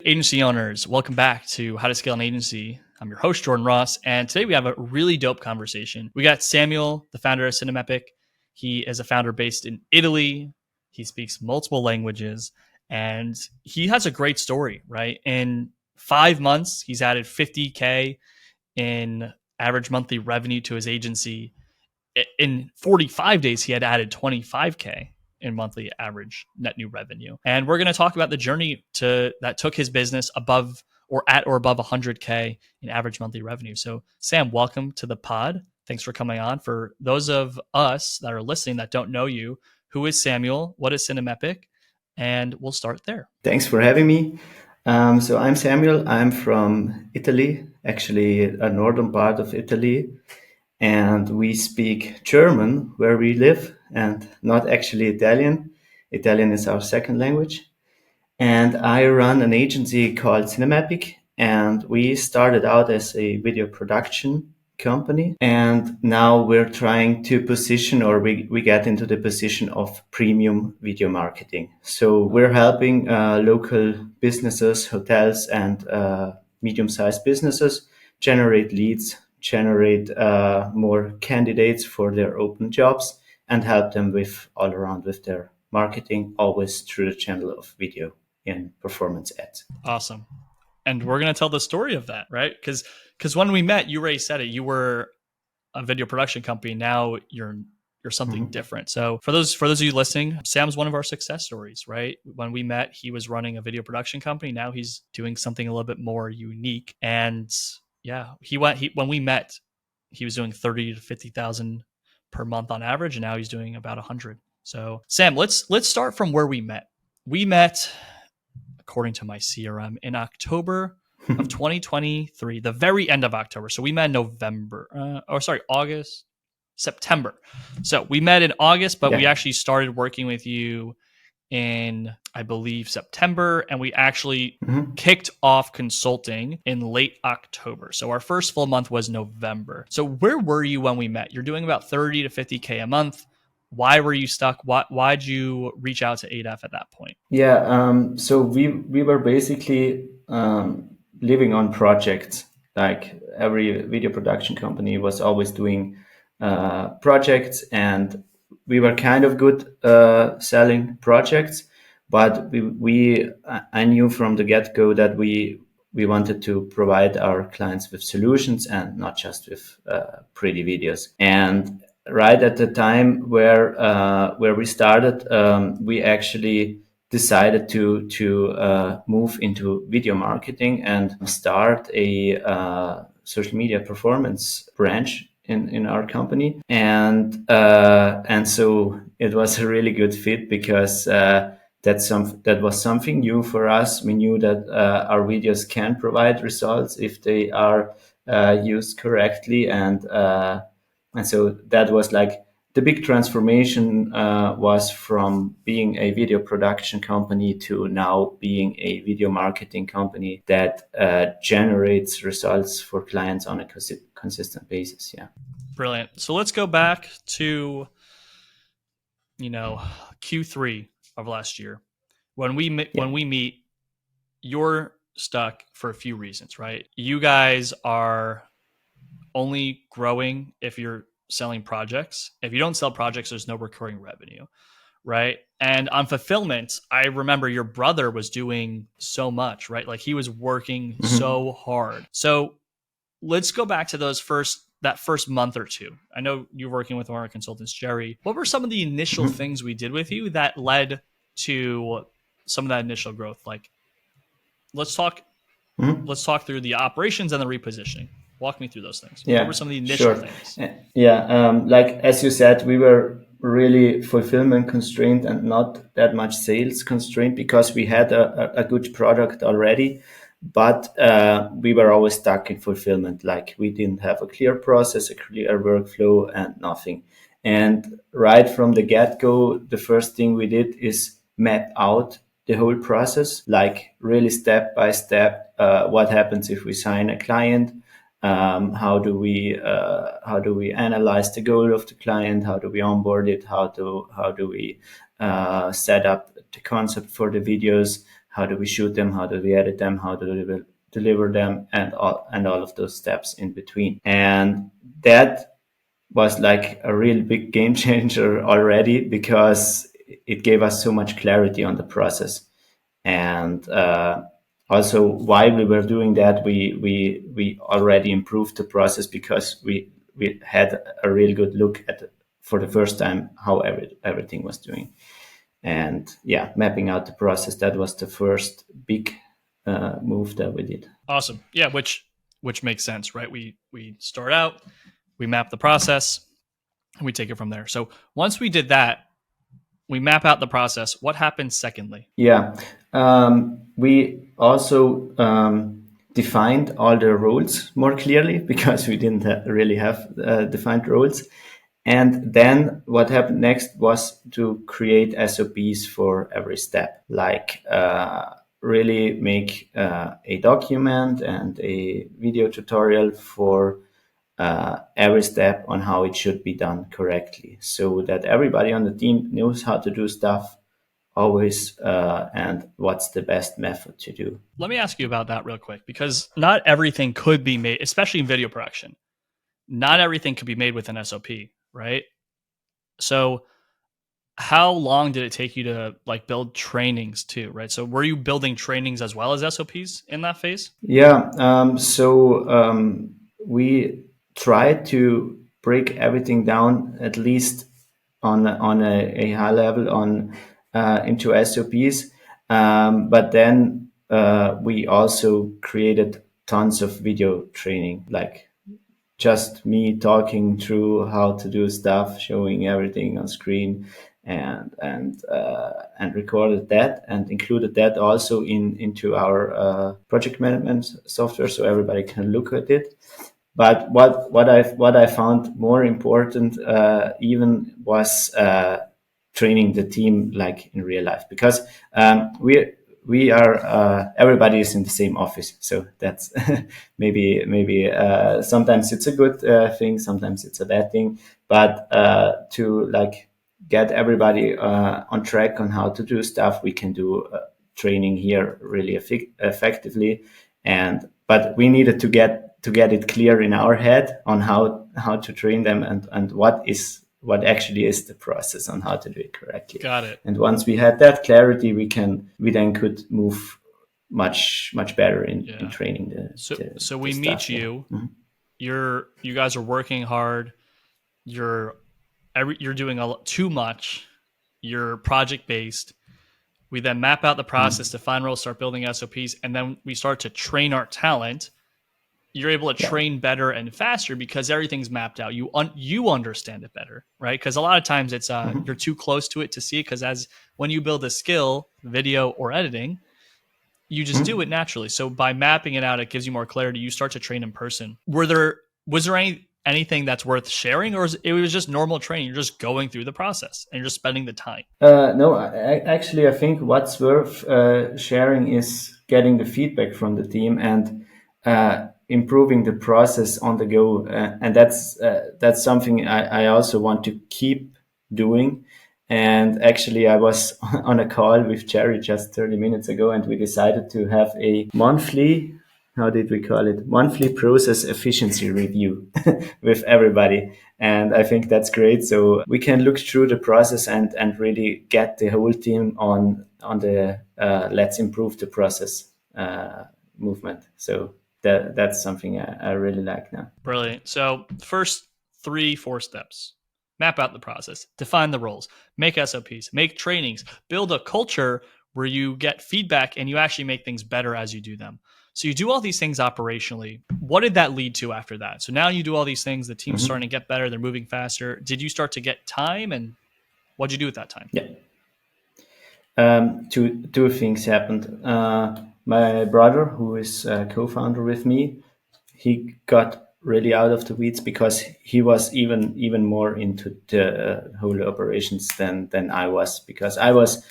Agency owners, welcome back to How to Scale an Agency. I'm your host, Jordan Ross, and today we have a really dope conversation. We got Samuel, the founder of Cinemepic. He is a founder based in Italy. He speaks multiple languages, and he has a great story, right? In 5 months, he's added 50K in average monthly revenue to his agency. In 45 days, he had added 25K in monthly average net new revenue. And we're going to talk about the journey that took his business above or above 100K in average monthly revenue. So Sam, welcome to the pod. Thanks for coming on. For those of us that are listening that don't know you, who is Samuel? What is Cinemepic? And we'll start there. Thanks for having me. So I'm Samuel. I'm from Italy, actually a northern part of Italy. And we speak German where we live and not actually Italian. Italian is our second language. And I run an agency called Cinemepic. And we started out as a video production company. And now we're trying to position, or we get into the position of premium video marketing. So we're helping local businesses, hotels, and medium-sized businesses generate leads, generate more candidates for their open jobs, and help them with all around with their marketing, always through the channel of video and performance ads. Awesome. And we're going to tell the story of that, right? Because when we met, you already said it. You were a video production company. Now you're something different. So for those of you listening, Sam's one of our success stories, right? When we met, he was running a video production company. Now he's doing something a little bit more unique. And yeah, when we met, he was doing 30 to 50,000 per month on average, and now he's doing about 100. So Sam, let's start from where we met. We met, according to my CRM, in October of 2023, the very end of October. So we met in September. So we met in August, but we actually started working with you in, I believe, September, and we actually kicked off consulting in late October. So our first full month was November. So where were you when we met? You're doing about 30 to 50K a month. Why were you stuck? Why'd you reach out to ADAF at that point? So we were basically living on projects. Like every video production company was always doing projects, and we were kind of good selling projects, but I knew from the get-go that we wanted to provide our clients with solutions and not just with pretty videos. And right at the time where we started, we actually decided to move into video marketing and start a social media performance branch in our company, and so it was a really good fit because that was something new for us. We knew that our videos can provide results if they are used correctly, and so that was like the big transformation was from being a video production company to now being a video marketing company that generates results for clients on a consistent basis. Yeah. Brilliant. So let's go back to, Q3 of last year. When we meet, you're stuck for a few reasons, right? You guys are only growing if you're selling projects. If you don't sell projects, there's no recurring revenue, right? And on fulfillment, I remember your brother was doing so much, right? Like he was working so hard. So let's go back to that first month or two. I know you're working with one of our consultants, Jerry. What were some of the initial things we did with you that led to some of that initial growth? Like, let's talk through the operations and the repositioning. Walk me through those things. What were some of the initial things? Like as you said, we were really fulfillment constrained and not that much sales constrained because we had a good product already. But we were always stuck in fulfillment. Like we didn't have a clear process, a clear workflow, and nothing. And right from the get-go, the first thing we did is map out the whole process, like really step by step. What happens if we sign a client? How do we analyze the goal of the client? How do we onboard it? How do we set up the concept for the videos? how do we shoot them, how do we edit them, how do we deliver them, and all of those steps in between. And that was like a real big game changer already, because it gave us so much clarity on the process. And also, while we were doing that, we already improved the process, because we had a real good look at, for the first time, how everything was doing. And yeah, mapping out the process, that was the first big move that we did. Awesome. Yeah, which makes sense, right? We start out, we map the process, and we take it from there. So once we did that, we map out the process. What happens secondly? Yeah, we also defined all the roles more clearly, because we didn't really have defined roles. And then what happened next was to create SOPs for every step, like really make a document and a video tutorial for every step on how it should be done correctly, so that everybody on the team knows how to do stuff always, and what's the best method to do. Let me ask you about that real quick, because not everything could be made, especially in video production. Not everything could be made with an SOP, right? So how long did it take you to like build trainings too, right? So were you building trainings as well as SOPs in that phase? Yeah, we tried to break everything down, at least on a high level, on into SOPs. But then we also created tons of video training, like just me talking through how to do stuff, showing everything on screen, and recorded that and included that also into our project management software, so everybody can look at it. But what I found more important even was training the team, like in real life, because we are everybody is in the same office, so that's maybe sometimes it's a good thing, sometimes it's a bad thing, but to like get everybody on track on how to do stuff, we can do training here really effectively. And but we needed to get it clear in our head on how to train them, and what actually is the process on how to do it correctly. Got it. And once we had that clarity, we then could move much better in training so we meet staff. you. Mm-hmm. You guys are working hard. You're doing too much. You're project based. We then map out the process, define roles, start building SOPs, and then we start to train our talent. You're able to train better and faster because everything's mapped out. You understand it better, right? Because a lot of times it's you're too close to it to see it. Because when you build a skill, video or editing, you just do it naturally. So by mapping it out, it gives you more clarity. You start to train in person. Was there anything that's worth sharing, or it was just normal training? You're just going through the process and you're just spending the time. No, actually, I think what's worth sharing is getting the feedback from the team and improving the process on the go, and that's something I also want to keep doing. And actually, I was on a call with Jerry just 30 minutes ago, and we decided to have a monthly, how did we call it? Monthly process efficiency review with everybody. And I think that's great. So we can look through the process and really get the whole team on the let's improve the process movement. So that's something I really like now. Brilliant. So first 3-4 steps: map out the process, define the roles, make SOPs, make trainings, build a culture where you get feedback and you actually make things better as you do them. So you do all these things operationally. What did that lead to after that? So now you do all these things, the team's starting to get better, they're moving faster. Did you start to get time, and what'd you do at that time? Yeah. Two things happened. My brother, who is a co-founder with me, he got really out of the weeds because he was even more into the whole operations than I was, because I was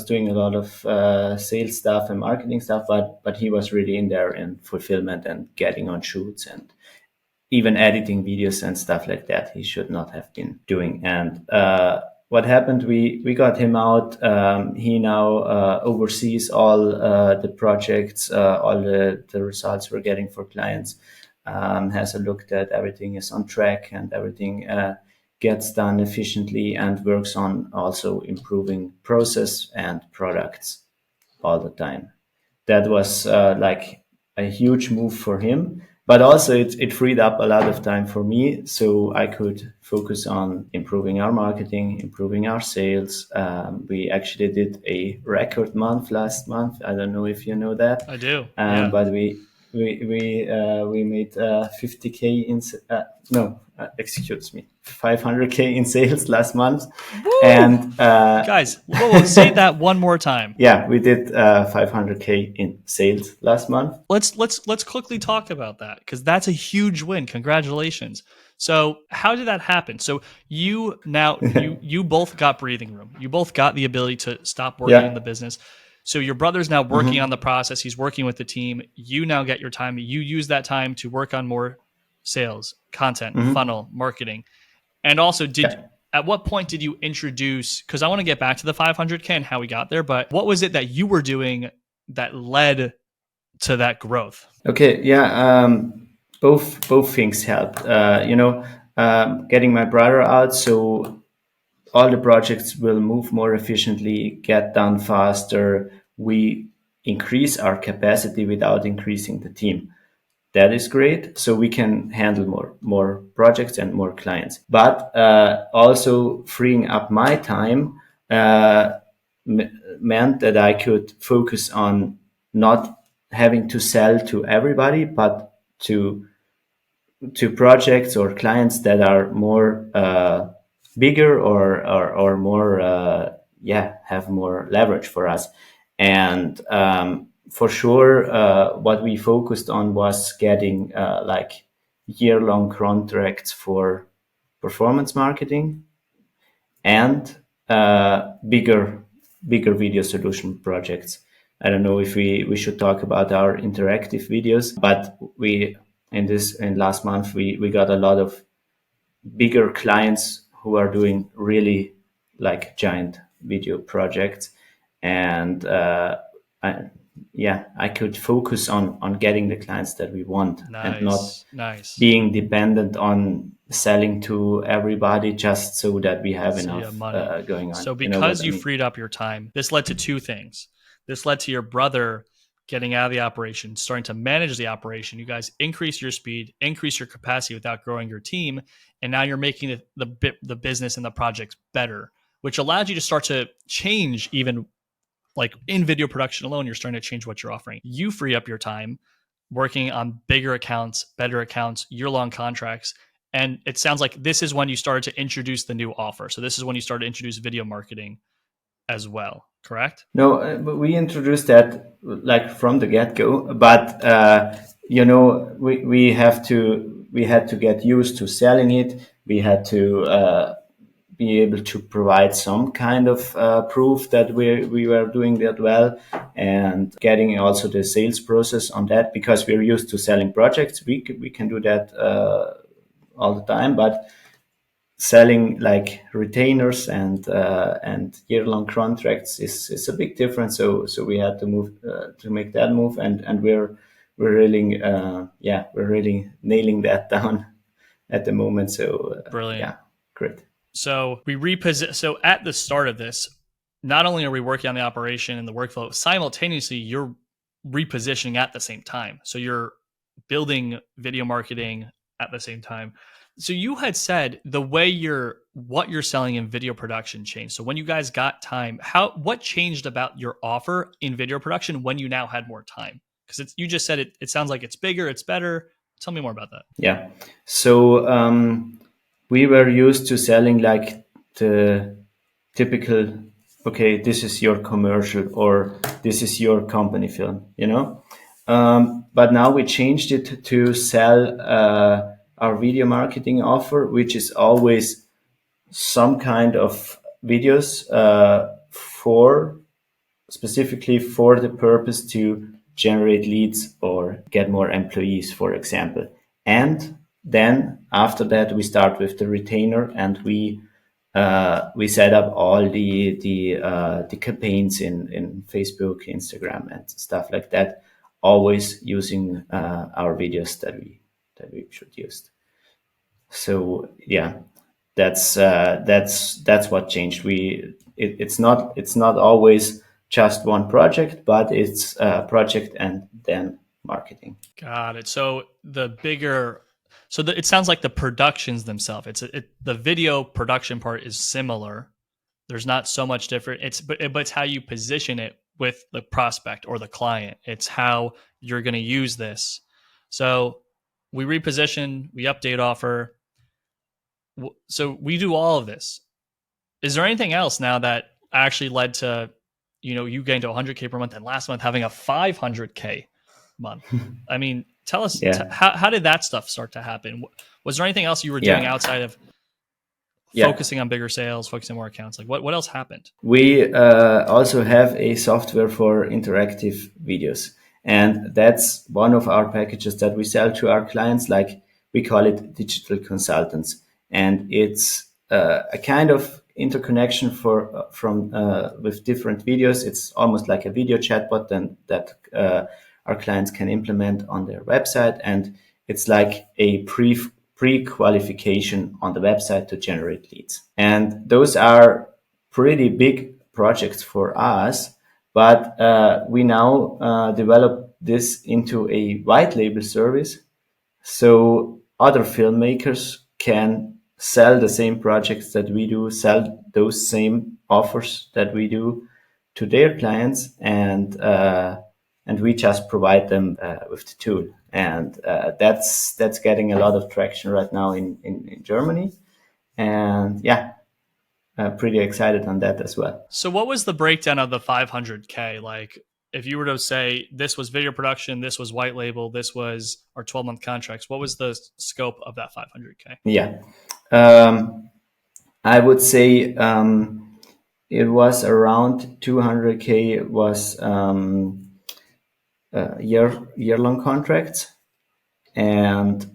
doing a lot of sales stuff and marketing stuff, but he was really in there in fulfillment and getting on shoots and even editing videos and stuff like that. He should not have been doing. And what happened? We got him out. He now oversees all the projects, all the results we're getting for clients. Has a look that everything is on track and everything gets done efficiently, and works on also improving process and products all the time. That was like a huge move for him, but also it freed up a lot of time for me, so I could focus on improving our marketing, improving our sales. We actually did a record month last month. I don't know if you know that, I do. Yeah. but we made 50K in no, excuse me, 500K in sales last month. Woo! And Guys, whoa, say that one more time. yeah, we did 500K in sales last month. Let's quickly talk about that, because that's a huge win. Congratulations. So how did that happen? So you now you both got breathing room. You both got the ability to stop working in the business. So your brother's now working on the process. He's working with the team. You now get your time. You use that time to work on more sales, content, funnel, marketing. And also, at what point did you introduce, because I want to get back to the 500K and how we got there, but what was it that you were doing that led to that growth? Okay, yeah, both things helped. Getting my brother out, so all the projects will move more efficiently, get done faster. We increase our capacity without increasing the team. That is great. So we can handle more projects and more clients. But also freeing up my time meant that I could focus on not having to sell to everybody, but to projects or clients that are more bigger or more have more leverage for us. And for sure, what we focused on was getting like year-long contracts for performance marketing and bigger video solution projects. I don't know if we should talk about our interactive videos, but in last month we got a lot of bigger clients who are doing really like giant video projects, and I could focus on getting the clients that we want. And not being dependent on selling to everybody just so that we have enough money going on. So because you freed up your time, this led to two things. This led to your brother getting out of the operation, starting to manage the operation. You guys increase your speed, increase your capacity without growing your team, and now you're making the business and the projects better, which allows you to start to change. Even like in video production alone, you're starting to change what you're offering. You free up your time working on bigger accounts, better accounts, year-long contracts. And it sounds like this is when you started to introduce the new offer. So this is when you started to introduce video marketing as well, correct? No, but we introduced that like from the get-go. But we had to get used to selling it. We had to be able to provide some kind of proof that we were doing that well, and getting also the sales process on that, because we're used to selling projects. We can do that all the time, but selling like retainers and year-long contracts is a big difference. So we had to move to make that move, and we're really we're really nailing that down at the moment. So brilliant, yeah, great. So we reposition. So at the start of this, not only are we working on the operation and the workflow, simultaneously you're repositioning at the same time. So you're building video marketing at the same time. So you had said the way what you're selling in video production changed. So when you guys got time, what changed about your offer in video production when you now had more time? Because you just said it sounds like it's bigger, it's better. Tell me more about that. Yeah. So we were used to selling like the typical, okay, this is your commercial or this is your company film, but now we changed it to sell our video marketing offer, which is always some kind of videos specifically for the purpose to generate leads or get more employees, for example. And then after that, we start with the retainer, and we we set up all the campaigns in Facebook, Instagram, and stuff like that, always using our videos that we produced. So yeah, that's what changed. It's not always just one project, but it's a project and then marketing. Got it. So it sounds like the productions themselves. The video production part is similar. There's not so much different. But it's how you position it with the prospect or the client. It's how you're going to use this. So we reposition, we update offer. So we do all of this. Is there anything else now that actually led to, you getting to 100K per month and last month having a 500K month? I mean, tell us, Yeah. how did that stuff start to happen? Was there anything else you were doing outside of focusing on bigger sales, focusing on more accounts? Like what else happened? We also have a software for interactive videos. And that's one of our packages that we sell to our clients. Like we call it digital consultants. And it's a kind of interconnection from with different videos. It's almost like a video chatbot that our clients can implement on their website. And it's like a pre-qualification on the website to generate leads. And those are pretty big projects for us, but we now develop this into a white label service. So other filmmakers can sell the same projects that we do, sell those same offers that we do to their clients, and we just provide them with the tool. And that's getting a lot of traction right now in Germany. And yeah, pretty excited on that as well. So what was the breakdown of the 500K? Like if you were to say this was video production, this was white label, this was our 12-month contracts, what was the scope of that 500K? Yeah. I would say it was around 200K was year-long contracts, and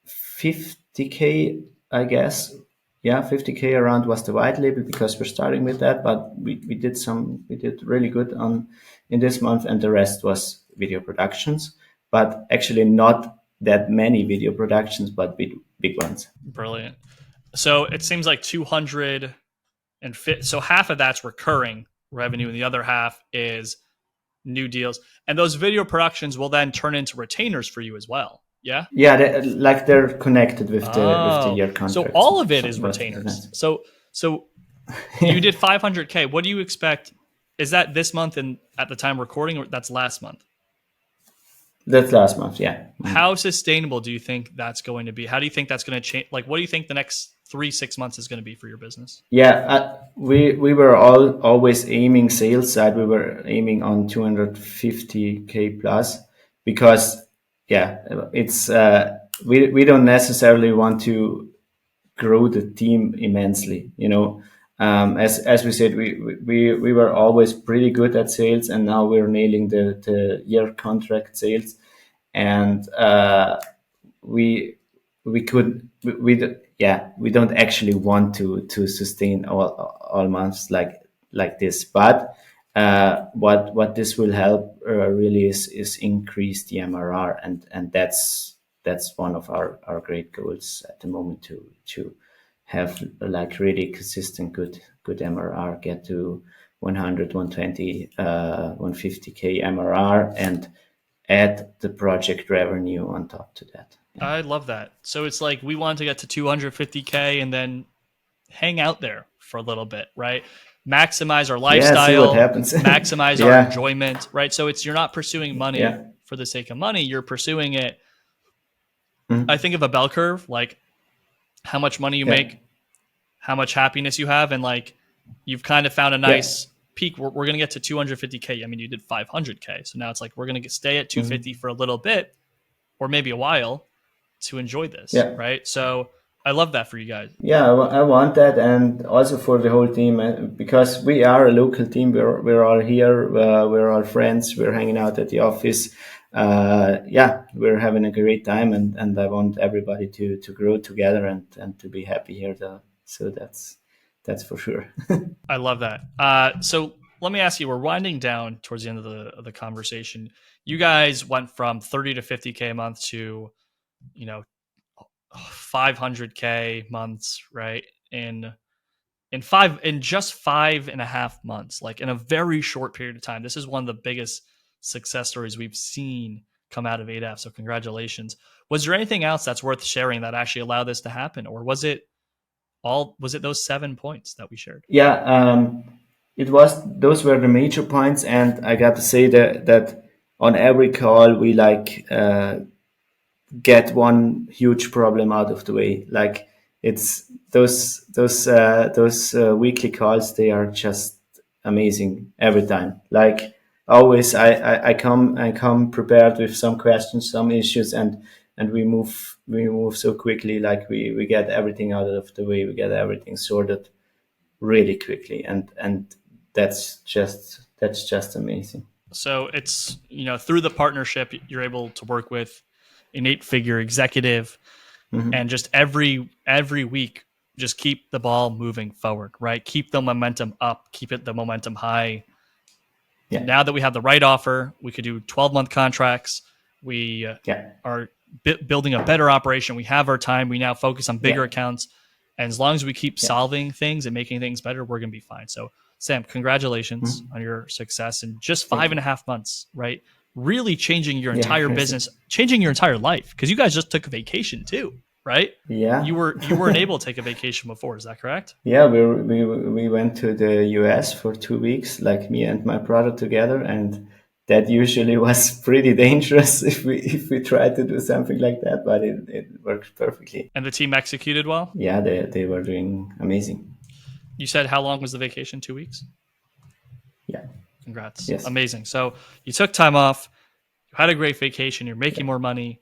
50K, I guess. Yeah, 50K around was the white label because we're starting with that, but we did really good in this month, and the rest was video productions, but actually not that many video productions, but big ones. Brilliant. So it seems like 200 and so half of that's recurring revenue and the other half is new deals. And those video productions will then turn into retainers for you as well. Yeah. Yeah, they're connected with the year contract. So all of it is retainers. So you did 500K. What do you expect? Is that this month and at the time recording, or that's last month? That's last month. Yeah. How sustainable do you think that's going to be? How do you think that's going to change? Like, what do you think the next 3-6 months is going to be for your business? Yeah, we were always aiming sales side. We were aiming on 250K plus because it's we don't necessarily want to grow the team immensely. As we said, we were always pretty good at sales, and now we're nailing the year contract sales, and we don't actually want to sustain all months like this, but what this will help really is increase the MRR, and that's one of our great goals at the moment to have like really consistent good MRR, get to 100, 120, 150K MRR, and add the project revenue on top to that. Yeah. I love that. So it's like we want to get to 250K and then hang out there for a little bit, right? Maximize our lifestyle, see what happens. maximize our enjoyment, right? So you're not pursuing money for the sake of money. You're pursuing it. Mm-hmm. I think of a bell curve, like how much money you make, how much happiness you have, and like you've kind of found a nice peak. We're going to get to 250K. I mean, you did 500K. So now it's like we're going to stay at 250 for a little bit or maybe a while to enjoy this, right? So I love that for you guys. Yeah, I want that, and also for the whole team, because we are a local team. We're all here. We're all friends. We're hanging out at the office. We're having a great time, and I want everybody to grow together and to be happy here. So That's for sure. I love that. So let me ask you, we're winding down towards the end of the conversation. You guys went from 30 to 50K a month to, you know, 500K months, right? In just 5.5 months, like in a very short period of time. This is one of the biggest success stories we've seen come out of 8F. So congratulations. Was there anything else that's worth sharing that actually allowed this to happen, or was it those 7 points that we shared? Yeah, it was. Those were the major points, and I got to say that on every call we get one huge problem out of the way. Like it's those weekly calls. They are just amazing every time. Like always, I come prepared with some questions, some issues, and we move so quickly. Like we get everything out of the way. We get everything sorted really quickly, and that's just amazing. So it's, through the partnership, you're able to work with an 8-figure executive, and just every week, just keep the ball moving forward, right? Keep the momentum up, the momentum high. Yeah, Now that we have the right offer, we could do 12-month contracts. We yeah, are building a better operation. We have our time. We now focus on bigger yeah, accounts. And as long as we keep yeah. solving things and making things better, we're going to be fine. So, Sam, congratulations Mhm. on your success in just Thank five you. and a half months, right? Really changing your Yeah, entire crazy. business, changing your entire life, because you guys just took a vacation too, right? Yeah, You weren't able to take a vacation before, is that correct? yeah. We went to the US for 2 weeks, like me and my brother together, and that usually was pretty dangerous if we tried to do something like that, but it worked perfectly. And the team executed well. Yeah, they were doing amazing. You said how long was the vacation? 2 weeks? Yeah. Congrats. Yes. Amazing. So you took time off, you had a great vacation, you're Yeah. making more money.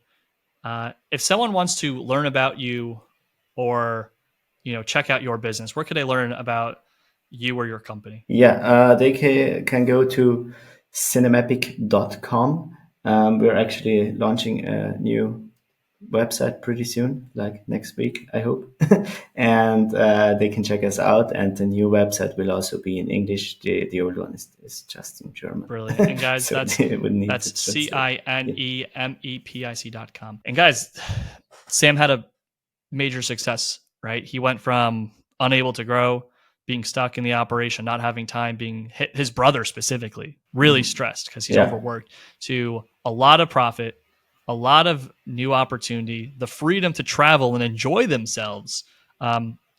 If someone wants to learn about you, or check out your business, where could they learn about you or your company? Yeah, they can go to cinemepic.com. We're actually launching a new website pretty soon, like next week, I hope. And they can check us out. And the new website will also be in English. The old one is just in German. Brilliant. And guys, So they would need to translate. Yeah. cinemepic.com. And guys, Sam had a major success, right? He went from unable to grow, being stuck in the operation, not having time, being hit, his brother specifically, really stressed because he's Yeah. overworked, to a lot of profit, a lot of new opportunity, the freedom to travel and enjoy themselves.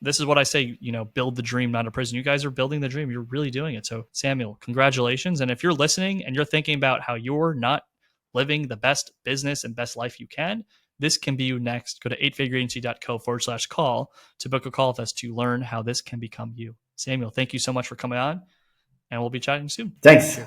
This is what I say, build the dream, not a prison. You guys are building the dream. You're really doing it. So, Samuel, congratulations. And if you're listening and you're thinking about how you're not living the best business and best life you can, this can be you next. Go to 8figureagency.co/call to book a call with us to learn how this can become you. Samuel, thank you so much for coming on, and we'll be chatting soon. Thanks.